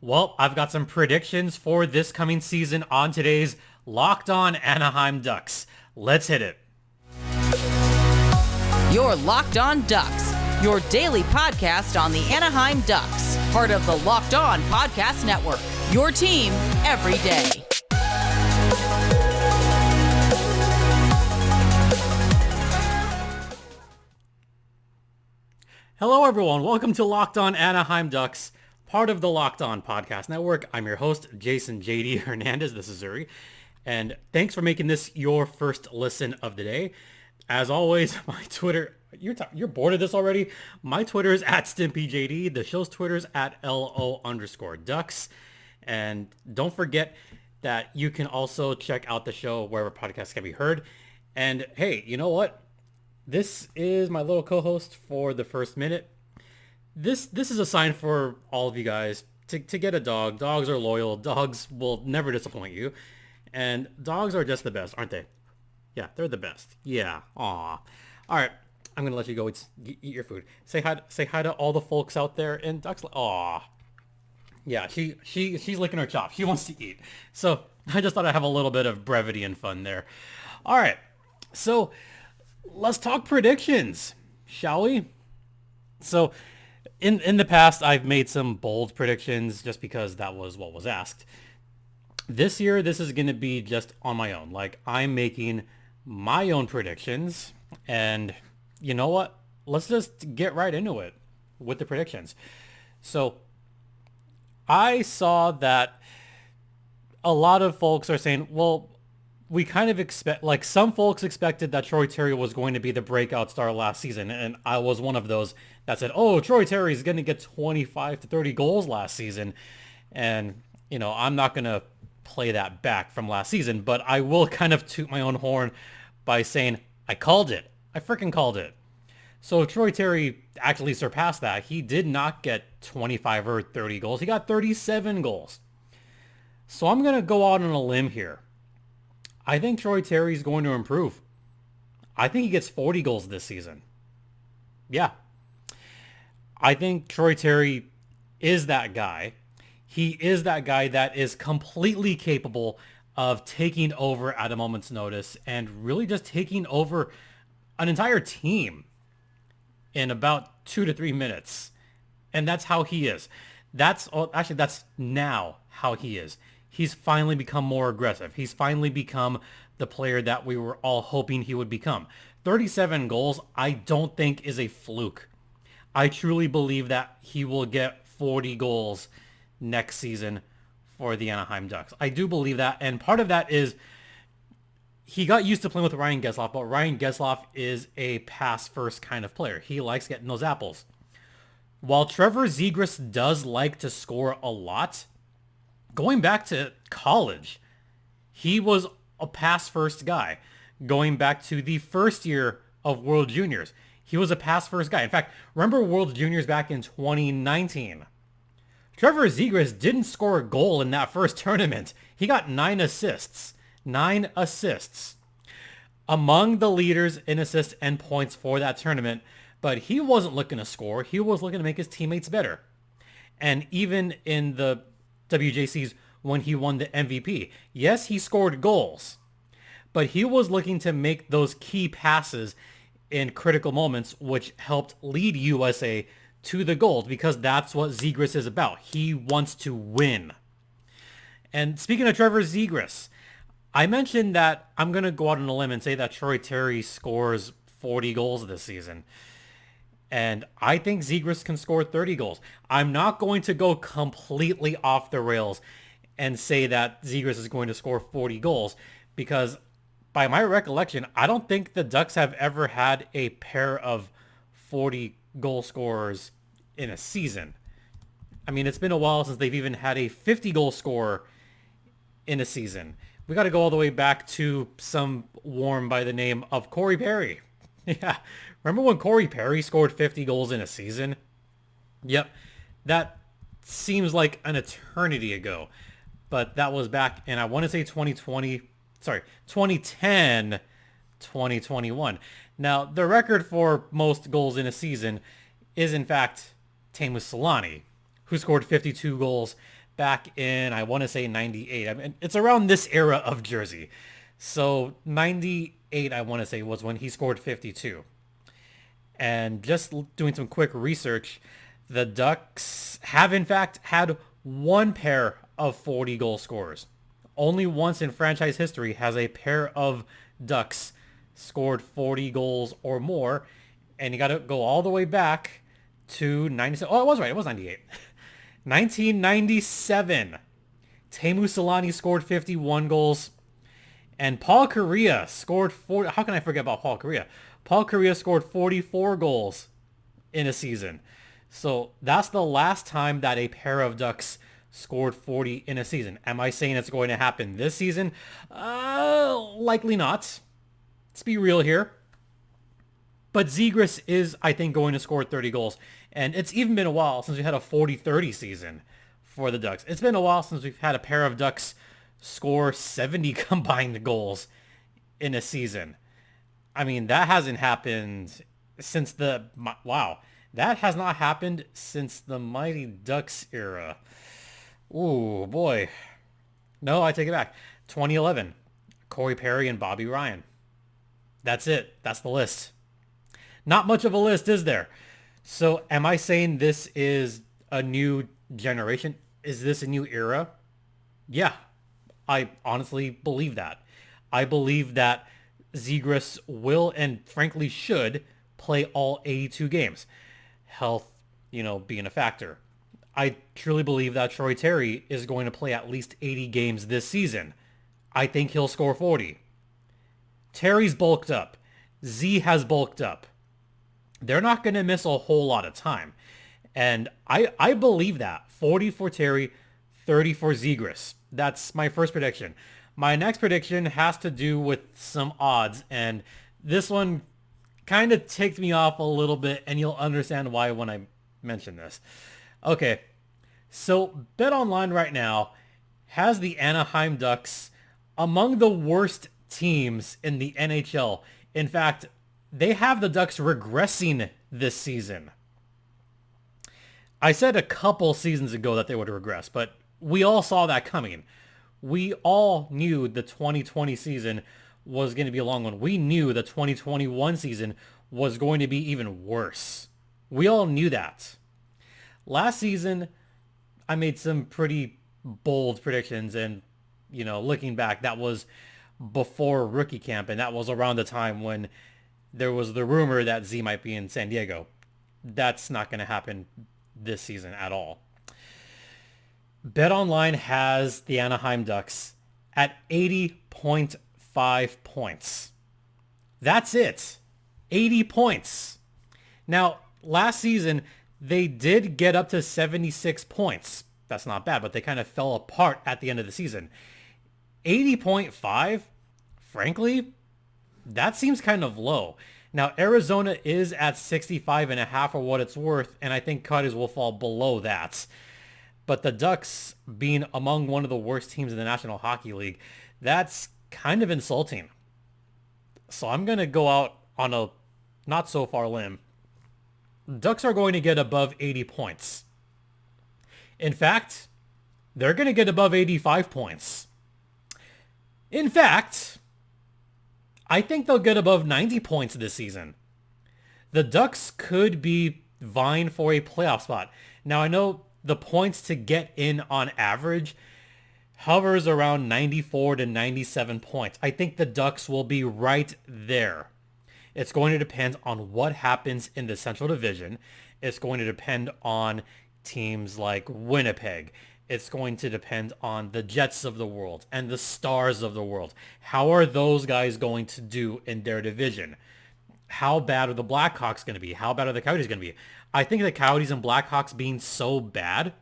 Well, I've got some predictions for this coming season on today's Locked On Anaheim Ducks. Let's hit it. Your Locked On Ducks, your daily podcast on the Anaheim Ducks, part of the Locked On Podcast Network, your team every day. Hello, everyone. Welcome to Locked On Anaheim Ducks, part of the Locked On Podcast Network. I'm your host, Jason JD Hernandez. This is Zuri. And thanks for making this your first listen of the day. As always, my Twitter, you're bored of this already? My Twitter is at StimpyJD. The show's Twitter is at LO_Ducks. And don't forget that you can also check out the show wherever podcasts can be heard. And hey, you know what? This is my little co-host for the first minute. This is a sign for all of you guys to get a dog. Dogs are loyal. Dogs will never disappoint you. And dogs are just the best, aren't they? Yeah, they're the best. Yeah. Aw. All right. I'm going to let you go eat your food. Say hi to all the folks out there in Ducks. Aw. Yeah, she's licking her chops. She wants to eat. So I just thought I'd have a little bit of brevity and fun there. All right. So let's talk predictions, shall we? So in the past, I've made some bold predictions just because that was what was asked. This year, this is going to be just on my own. Like, I'm making my own predictions. And you know what? Let's just get right into it with the predictions. So I saw that a lot of folks are saying, well, we kind of expect, like, some folks expected that Troy Terry was going to be the breakout star last season. And I was one of those that said, oh, Troy Terry is going to get 25 to 30 goals last season. And, you know, I'm not going to play that back from last season, but I will kind of toot my own horn by saying I called it. I freaking called it. So Troy Terry actually surpassed that. He did not get 25 or 30 goals. He got 37 goals. So I'm going to go out on a limb here. I think Troy Terry is going to improve. I think he gets 40 goals this season. Yeah. I think Troy Terry is that guy. He is that guy that is completely capable of taking over at a moment's notice and really just taking over an entire team in about 2 to 3 minutes. And that's how he is. That's now how he is. He's finally become more aggressive. He's finally become the player that we were all hoping he would become. 37 goals, I don't think is a fluke. I truly believe that he will get 40 goals next season for the Anaheim Ducks. I do believe that, and part of that is he got used to playing with Ryan Getzlaf, but Ryan Getzlaf is a pass-first kind of player. He likes getting those apples. While Trevor Zegras does like to score a lot, going back to college, he was a pass-first guy. Going back to the first year of World Juniors, he was a pass-first guy. In fact, remember World Juniors back in 2019? Trevor Zegras didn't score a goal in that first tournament. He got 9 assists. 9 assists. Among the leaders in assists and points for that tournament, but he wasn't looking to score. He was looking to make his teammates better. And even in the WJCs when he won the MVP, yes, he scored goals, but he was looking to make those key passes in critical moments, which helped lead USA to the gold, because that's what Zegras is about. He wants to win. And speaking of Trevor Zegras, I mentioned that I'm going to go out on a limb and say that Troy Terry scores 40 goals this season. And I think Zegras can score 30 goals. I'm not going to go completely off the rails and say that Zegras is going to score 40 goals, because by my recollection, I don't think the Ducks have ever had a pair of 40 goal scorers in a season. I mean, it's been a while since they've even had a 50 goal scorer in a season. We got to go all the way back to some worm by the name of Corey Perry. Yeah. Remember when Corey Perry scored 50 goals in a season? Yep. That seems like an eternity ago. But that was back in, I want to say 2010, 2021. Now, the record for most goals in a season is, in fact, Teemu Selanne, who scored 52 goals back in, I want to say 98. I mean, it's around this era of jersey. So 98, I want to say, was when he scored 52. And just doing some quick research, the Ducks have in fact had one pair of 40 goal scorers. Only once in franchise history has a pair of Ducks scored 40 goals or more. And you got to go all the way back to 97. Oh, I was right. It was 98. 1997. Teemu Selanne scored 51 goals. And Paul Kariya scored 40. How can I forget about Paul Kariya? Paul Kariya scored 44 goals in a season. So that's the last time that a pair of Ducks scored 40 in a season. Am I saying it's going to happen this season? Likely not. Let's be real here. But Zegras is, I think, going to score 30 goals. And it's even been a while since we had a 40-30 season for the Ducks. It's been a while since we've had a pair of Ducks score 70 combined goals in a season. I mean, that hasn't happened since that has not happened since the Mighty Ducks era. Ooh, boy. No, I take it back. 2011, Corey Perry and Bobby Ryan. That's it. That's the list. Not much of a list, is there? So am I saying this is a new generation? Is this a new era? Yeah, I honestly believe that. I believe that Zegras will and frankly should play all 82 games. Health, being a factor. I truly believe that Troy Terry is going to play at least 80 games this season. I think he'll score 40. Terry's bulked up. Z has bulked up. They're not going to miss a whole lot of time. And I believe that. 40 for Terry, 30 for Zegras. That's my first prediction. My next prediction has to do with some odds. And this one kind of ticked me off a little bit. And you'll understand why when I mention this. Okay. So BetOnline right now has the Anaheim Ducks among the worst teams in the NHL. In fact, they have the Ducks regressing this season. I said a couple seasons ago that they would regress, but we all saw that coming. We all knew the 2020 season was going to be a long one. We knew the 2021 season was going to be even worse. We all knew that. Last season, I made some pretty bold predictions, and, looking back, that was before rookie camp, and that was around the time when there was the rumor that Z might be in San Diego. That's not going to happen this season at all. BetOnline has the Anaheim Ducks at 80.5 points. That's it. 80 points. Now, last season, they did get up to 76 points. That's not bad, but they kind of fell apart at the end of the season. 80.5, frankly, that seems kind of low. Now, Arizona is at 65.5 for what it's worth, and I think Coyotes will fall below that. But the Ducks being among one of the worst teams in the National Hockey League, that's kind of insulting. So I'm going to go out on a not so far limb. Ducks are going to get above 80 points. In fact, they're going to get above 85 points. In fact, I think they'll get above 90 points this season. The Ducks could be vying for a playoff spot. Now, I know the points to get in on average hovers around 94 to 97 points. I think the Ducks will be right there. It's going to depend on what happens in the Central Division. It's going to depend on teams like Winnipeg. It's going to depend on the Jets of the world and the Stars of the world. How are those guys going to do in their division? How bad are the Blackhawks going to be? How bad are the Coyotes going to be? I think the Coyotes and Blackhawks being so bad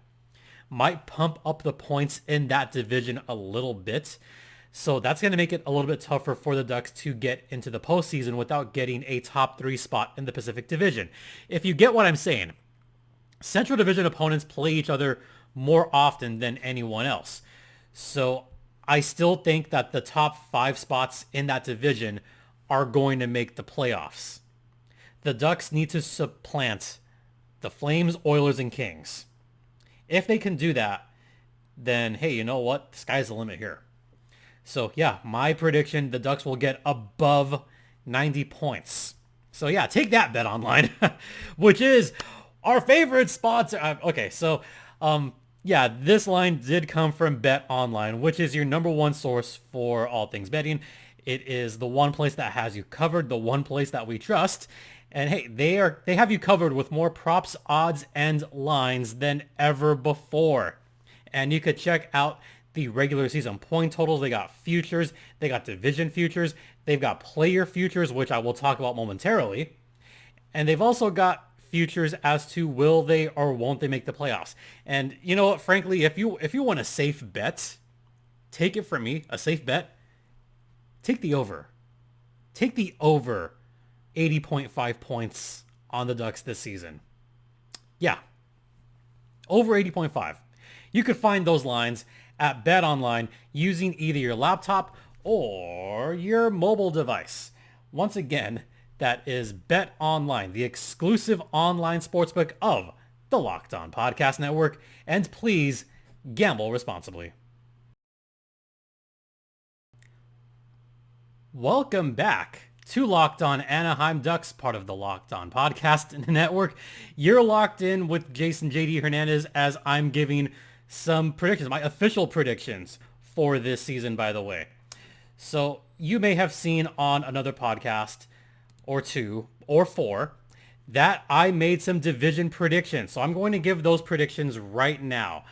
might pump up the points in that division a little bit. So that's going to make it a little bit tougher for the Ducks to get into the postseason without getting a top 3 spot in the Pacific Division. If you get what I'm saying, Central Division opponents play each other more often than anyone else. So I still think that the top 5 spots in that division are going to make the playoffs. The Ducks need to supplant the Flames, Oilers, and Kings. If they can do that, then hey, you know what? The sky's the limit here. So yeah, my prediction, the Ducks will get above 90 points. So yeah, take that, Bet Online, which is our favorite sponsor. Okay, so yeah, this line did come from Bet Online, which is your number one source for all things betting. It is the one place that has you covered, the one place that we trust. And hey, they have you covered with more props, odds, and lines than ever before. And you could check out the regular season point totals. They got futures, they got division futures, they've got player futures, which I will talk about momentarily. And they've also got futures as to will they or won't they make the playoffs. And you know what, frankly, if you want a safe bet, take it from me, a safe bet, take the over. Take the over 80.5 points on the Ducks this season. Yeah, over 80.5. You could find those lines at Bet Online using either your laptop or your mobile device. Once again, that is Bet Online, the exclusive online sportsbook of the Locked On Podcast Network. And please gamble responsibly. Welcome back to Locked On Anaheim Ducks, part of the Locked On Podcast Network. You're locked in with Jason JD Hernandez as I'm giving some predictions, my official predictions for this season, by the way. So you may have seen on another podcast or two or four that I made some division predictions. So I'm going to give those predictions right now.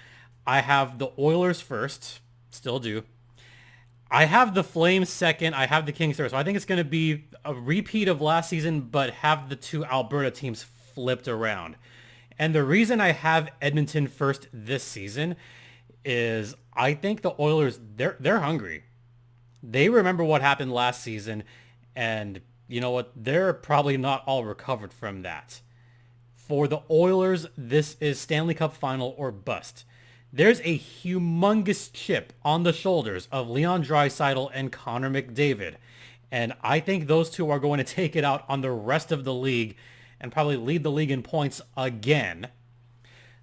I have the Oilers first, still do. I have the Flames second. I have the Kings third. So I think it's going to be a repeat of last season, but have the two Alberta teams flipped around. And the reason I have Edmonton first this season is I think the Oilers, they're hungry. They remember what happened last season, and you know what? They're probably not all recovered from that. For the Oilers, this is Stanley Cup final or bust. There's a humongous chip on the shoulders of Leon Draisaitl and Connor McDavid. And I think those two are going to take it out on the rest of the league and probably lead the league in points again.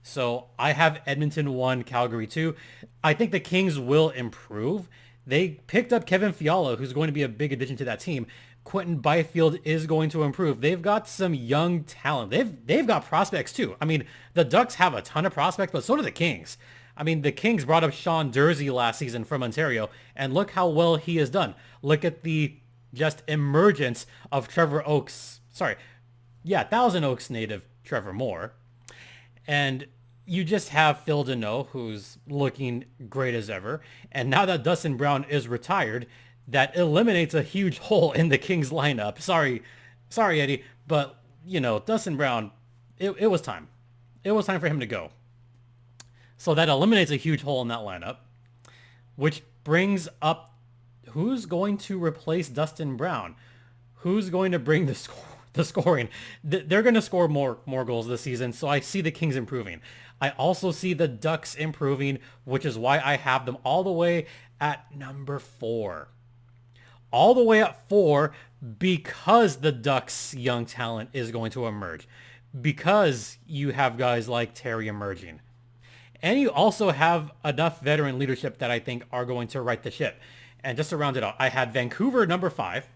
So I have Edmonton 1, Calgary 2. I think the Kings will improve. They picked up Kevin Fiala, who's going to be a big addition to that team. Quentin Byfield is going to improve. They've got some young talent. They've got prospects too. I mean, the Ducks have a ton of prospects, but so do the Kings. I mean, the Kings brought up Sean Durzi last season from Ontario, and look how well he has done. Look at the just emergence of Trevor Oaks. Thousand Oaks native Trevor Moore. And you just have Phil Deneau, who's looking great as ever. And now that Dustin Brown is retired, that eliminates a huge hole in the Kings lineup. Sorry, Eddie, but, you know, Dustin Brown, it was time. It was time for him to go. So that eliminates a huge hole in that lineup, which brings up who's going to replace Dustin Brown? Who's going to bring the scoring? They're going to score more goals this season, so I see the Kings improving. I also see the Ducks improving, which is why I have them all the way at number 4. All the way at 4 because the Ducks' young talent is going to emerge. Because you have guys like Terry emerging. And you also have enough veteran leadership that I think are going to right the ship. And just to round it out, I had Vancouver number 5.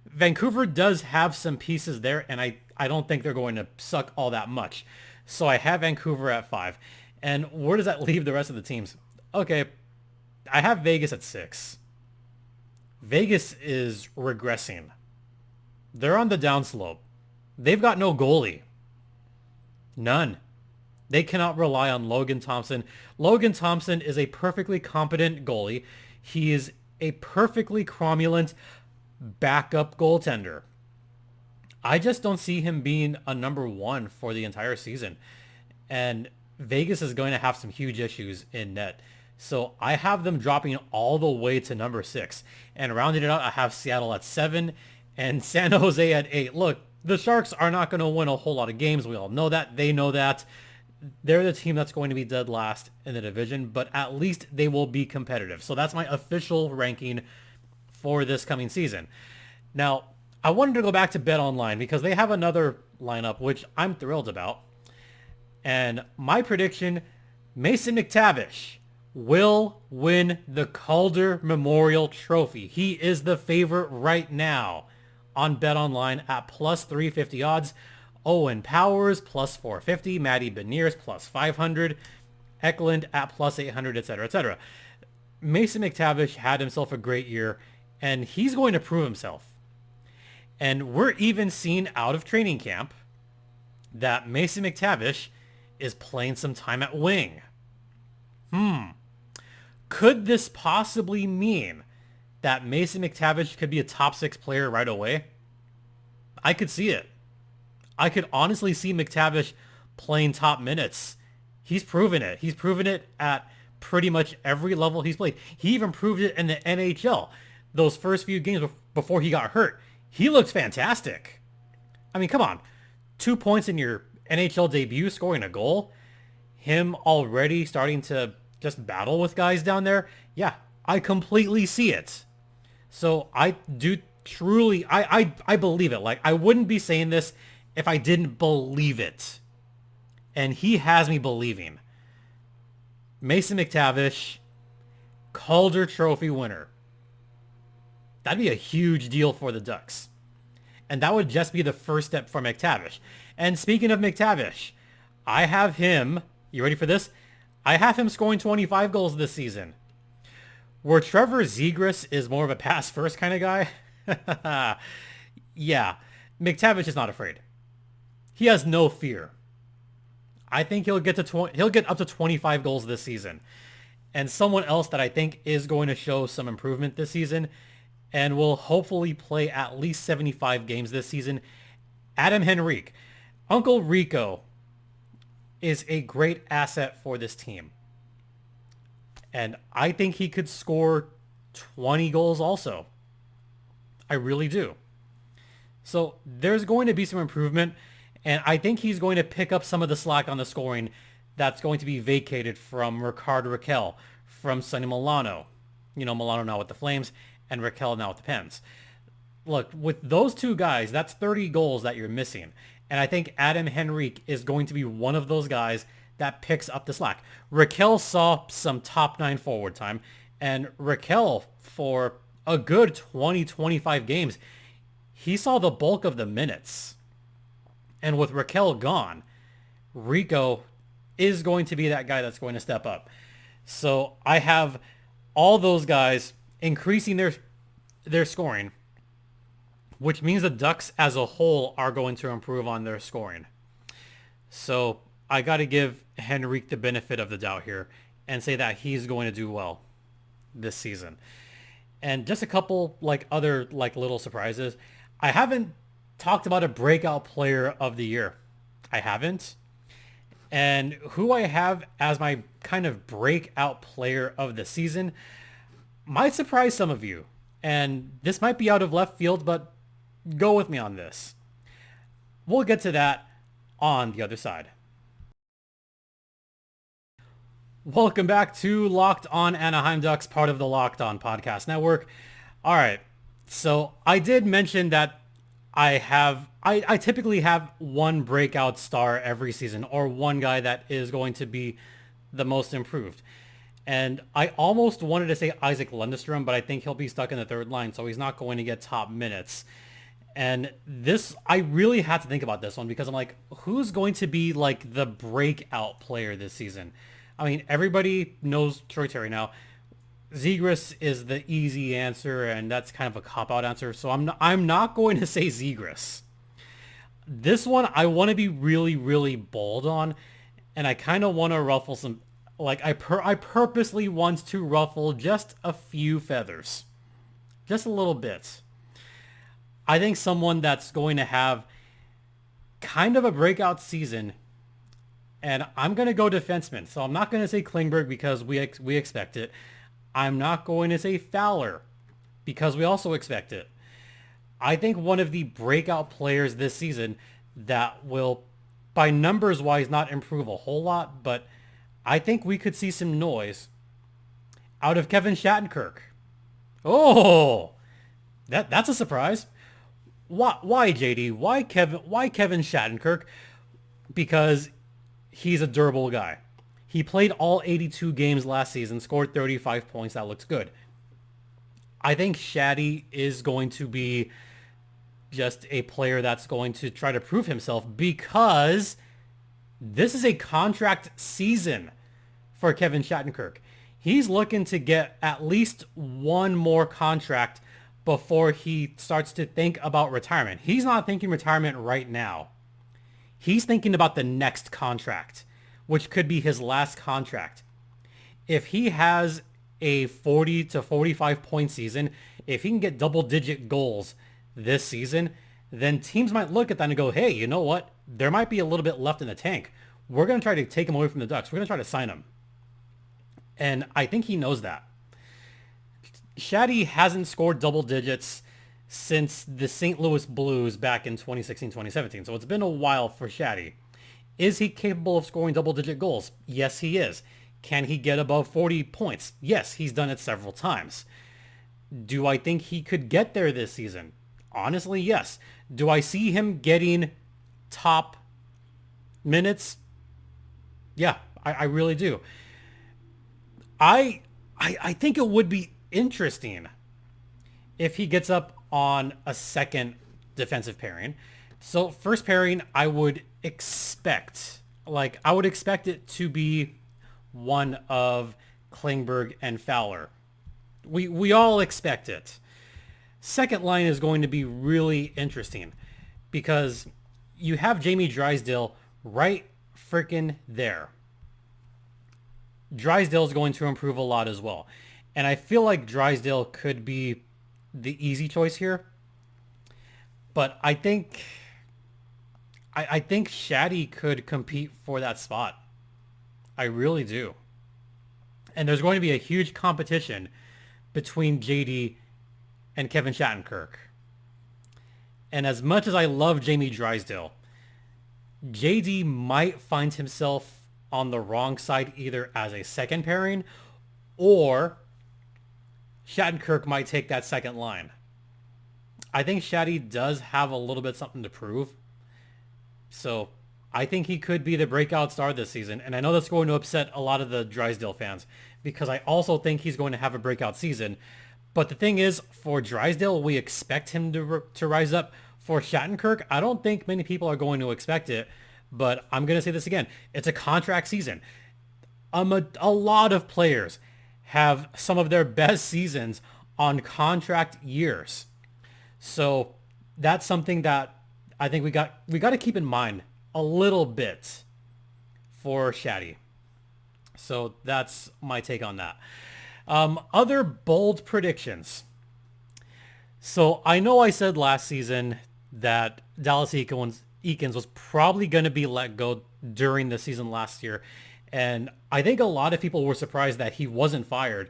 Vancouver does have some pieces there, and I don't think they're going to suck all that much. So I have Vancouver at 5. And where does that leave the rest of the teams? Okay, I have Vegas at 6. Vegas is regressing. They're on the downslope. They've got no goalie. None. They cannot rely on Logan Thompson. Logan Thompson is a perfectly competent goalie. He is a perfectly cromulent backup goaltender. I just don't see him being a number 1 for the entire season. And Vegas is going to have some huge issues in net. So I have them dropping all the way to number 6. And rounding it out, I have Seattle at 7 and San Jose at 8. Look, the Sharks are not going to win a whole lot of games. We all know that. They know that. They're the team that's going to be dead last in the division, but at least they will be competitive. So that's my official ranking for this coming season. Now, I wanted to go back to Bet Online because they have another lineup, which I'm thrilled about. And my prediction, Mason McTavish will win the Calder Memorial Trophy. He is the favorite right now on BetOnline at plus 350 odds. Owen Powers plus 450, Matty Beniers plus 500, Eklund at plus 800, etc., etc. Mason McTavish had himself a great year, and he's going to prove himself. And we're even seeing out of training camp that Mason McTavish is playing some time at wing. Could this possibly mean that Mason McTavish could be a top 6 player right away? I could see it. I could honestly see McTavish playing top minutes. He's proven it. He's proven it at pretty much every level he's played. He even proved it in the NHL. Those first few games before he got hurt, he looked fantastic. I mean, come on. 2 points in your NHL debut, scoring a goal. Him already starting to just battle with guys down there. Yeah, I completely see it. So I do truly, I believe it. Like, I wouldn't be saying this if I didn't believe it. And he has me believing. Mason McTavish, Calder Trophy winner. That'd be a huge deal for the Ducks. And that would just be the first step for McTavish. And speaking of McTavish, I have him, you ready for this? I have him scoring 25 goals this season. Where Trevor Zegras is more of a pass first kind of guy. Yeah, McTavish is not afraid. He has no fear. I think he'll get up to 25 goals this season. And someone else that I think is going to show some improvement this season and will hopefully play at least 75 games this season, Adam Henrique. Uncle Rico is a great asset for this team. And I think he could score 20 goals also. I really do. So there's going to be some improvement, and I think he's going to pick up some of the slack on the scoring that's going to be vacated from Rickard Rakell, from Sonny Milano. You know, Milano now with the Flames, and Rakell now with the Pens. Look, with those two guys, that's 30 goals that you're missing. And I think Adam Henrique is going to be one of those guys that picks up the slack. Rakell saw some top 9 forward time, and Rakell, for a good 20-25 games, he saw the bulk of the minutes. And with Rakell gone, Rico is going to be that guy that's going to step up. So I have all those guys increasing their scoring, which means the Ducks as a whole are going to improve on their scoring. So I got to give Henrique the benefit of the doubt here and say that he's going to do well this season. And just a couple other little surprises. I haven't talked about a breakout player of the year. I haven't. And who I have as my kind of breakout player of the season might surprise some of you. And this might be out of left field, but go with me on this. We'll get to that on the other side. Welcome back to Locked On Anaheim Ducks, part of the Locked On Podcast Network. All right, so I did mention that I typically have one breakout star every season, or one guy that is going to be the most improved. And I almost wanted to say Isaac Lundestrom, but I think he'll be stuck in the third line, so he's not going to get top minutes. And this, I really had to think about this one because I'm like, who's going to be the breakout player this season? I mean, everybody knows Troy Terry now. Zegras is the easy answer, and that's kind of a cop-out answer. So I'm not going to say Zegras. This one I want to be really, really bold on, and I kind of want to ruffle some. I purposely want to ruffle just a few feathers, just a little bit. I think someone that's going to have kind of a breakout season. And I'm going to go defenseman. So I'm not going to say Klingberg because we expect it. I'm not going to say Fowler because we also expect it. I think one of the breakout players this season that will, by numbers wise, not improve a whole lot, but I think we could see some noise out of Kevin Shattenkirk. Oh, that's a surprise. Why JD? Why Kevin Shattenkirk? Because he's a durable guy. He played all 82 games last season, scored 35 points. That looks good. I think Shatty is going to be just a player that's going to try to prove himself because this is a contract season for Kevin Shattenkirk. He's looking to get at least one more contract before he starts to think about retirement. He's not thinking retirement right now. He's thinking about the next contract, which could be his last contract. If he has a 40 to 45 point season, if he can get double-digit goals this season, then teams might look at that and go, hey, you know what? There might be a little bit left in the tank. We're going to try to take him away from the Ducks. We're going to try to sign him. And I think he knows that. Shatty hasn't scored double digits since the St. Louis Blues back in 2016-2017. So it's been a while for Shatty. Is he capable of scoring double-digit goals? Yes, he is. Can he get above 40 points? Yes, he's done it several times. Do I think he could get there this season? Honestly, yes. Do I see him getting top minutes? Yeah, I really do. I think it would be interesting if he gets up on a second defensive pairing. So first pairing, I would expect it to be one of Klingberg and Fowler. We all expect it. Second line is going to be really interesting because you have Jamie Drysdale right freaking there. Drysdale is going to improve a lot as well. And I feel like Drysdale could be the easy choice here. But I think Shatty could compete for that spot. I really do. And there's going to be a huge competition between JD and Kevin Shattenkirk. And as much as I love Jamie Drysdale, JD might find himself on the wrong side either as a second pairing or Shattenkirk might take that second line. I think Shatty does have a little bit something to prove. So I think he could be the breakout star this season. And I know that's going to upset a lot of the Drysdale fans because I also think he's going to have a breakout season. But the thing is, for Drysdale, we expect him to rise up. For Shattenkirk, I don't think many people are going to expect it. But I'm going to say this again. It's a contract season. A lot of players have some of their best seasons on contract years. So that's something that I think we got to keep in mind a little bit for Shatty. So that's my take on that. Other bold predictions. So I know I said last season that Dallas Eakins was probably going to be let go during the season last year. And I think a lot of people were surprised that he wasn't fired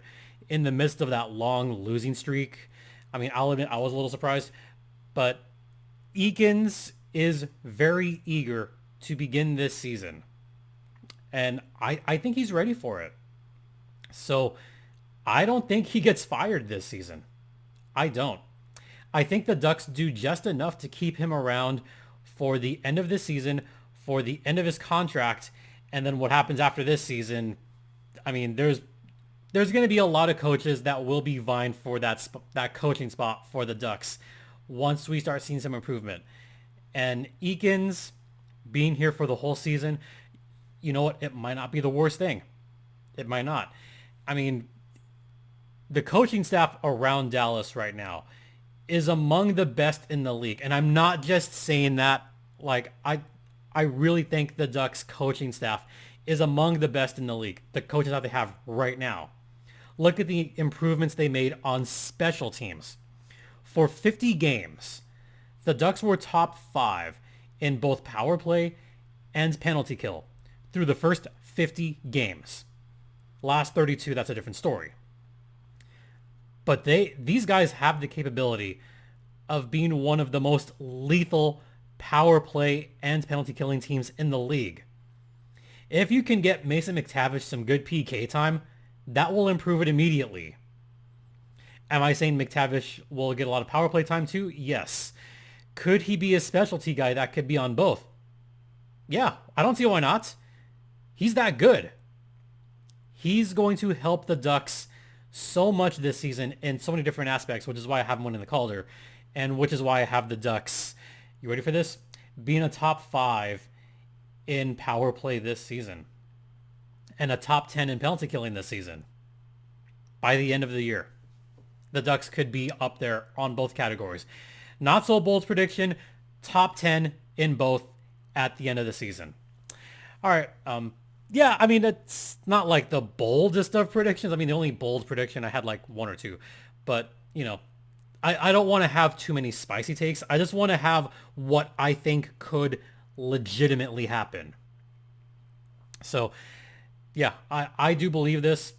in the midst of that long losing streak. I mean, I'll admit I was a little surprised, but Eakins is very eager to begin this season. And I think he's ready for it. So I don't think he gets fired this season. I don't. I think the Ducks do just enough to keep him around for the end of this season, for the end of his contract, and then what happens after this season. I mean, there's going to be a lot of coaches that will be vying for that coaching spot for the Ducks once we start seeing some improvement. And Eakins being here for the whole season, you know what? It might not be the worst thing. It might not. I mean, the coaching staff around Dallas right now is among the best in the league. And I'm not just saying that. Like, I really think the Ducks coaching staff is among the best in the league. The coaches that they have right now. Look at the improvements they made on special teams. For 50 games, the Ducks were top 5 in both power play and penalty kill through the first 50 games. Last 32, that's a different story. But these guys have the capability of being one of the most lethal power play and penalty killing teams in the league. If you can get Mason McTavish some good PK time, that will improve it immediately. Am I saying McTavish will get a lot of power play time too? Yes. Could he be a specialty guy that could be on both? Yeah, I don't see why not. He's that good. He's going to help the Ducks so much this season in so many different aspects, which is why I have him winning the Calder, and which is why I have the Ducks, you ready for this? Being a top 5 in power play this season and a top 10 in penalty killing this season. By the end of the year, the Ducks could be up there on both categories. Not so bold prediction, top 10 in both at the end of the season. All right. Yeah, I mean, it's not like the boldest of predictions. I mean, the only bold prediction I had like one or two, but you know, I don't want to have too many spicy takes. I just want to have what I think could legitimately happen. So yeah, I do believe this.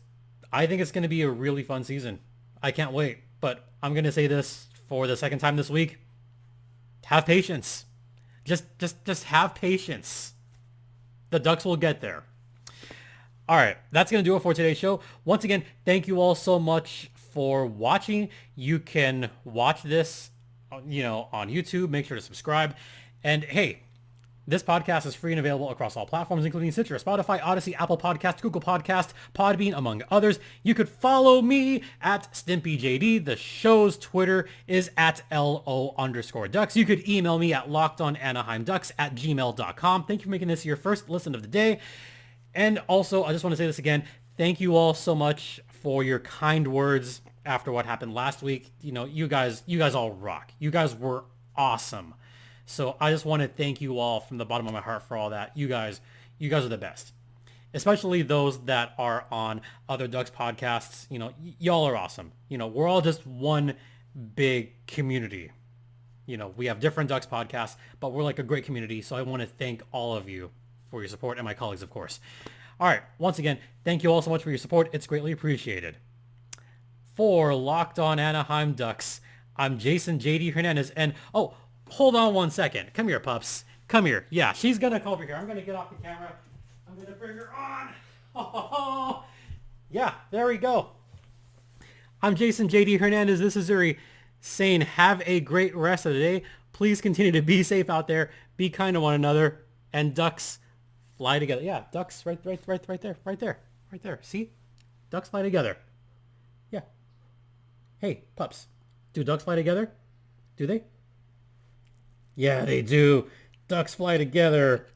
I think it's going to be a really fun season. I can't wait, but I'm going to say this for the second time this week. Have patience. Just have patience. The Ducks will get there. All right, that's going to do it for today's show. Once again, thank you all so much for watching. You can watch this, on YouTube. Make sure to subscribe. And hey, this podcast is free and available across all platforms, including Stitcher, Spotify, Odyssey, Apple Podcast, Google Podcast, Podbean, among others. You could follow me at StimpyJD. The show's Twitter is at @LO_Ducks. You could email me at lockedonanaheimducks@gmail.com. Thank you for making this your first listen of the day. And also, I just want to say this again. Thank you all so much for your kind words after what happened last week. You guys all rock. You guys were awesome. So I just want to thank you all from the bottom of my heart for all that. You guys are the best. Especially those that are on other Ducks podcasts. Y'all are awesome. We're all just one big community. We have different Ducks podcasts, but we're like a great community. So I want to thank all of you for your support, and my colleagues, of course. All right. Once again, thank you all so much for your support. It's greatly appreciated. For Locked On Anaheim Ducks, I'm Jason JD Hernandez. And, oh, hold on one second. Come here, pups. Come here. Yeah, she's going to come over here. I'm going to get off the camera. I'm going to bring her on. Oh, yeah, there we go. I'm Jason JD Hernandez. This is Uri saying have a great rest of the day. Please continue to be safe out there. Be kind to one another. And Ducks fly together. Yeah, Ducks right there. See? Ducks fly together. Yeah. Hey, pups. Do ducks fly together? Do they? Yeah, they do. Ducks fly together.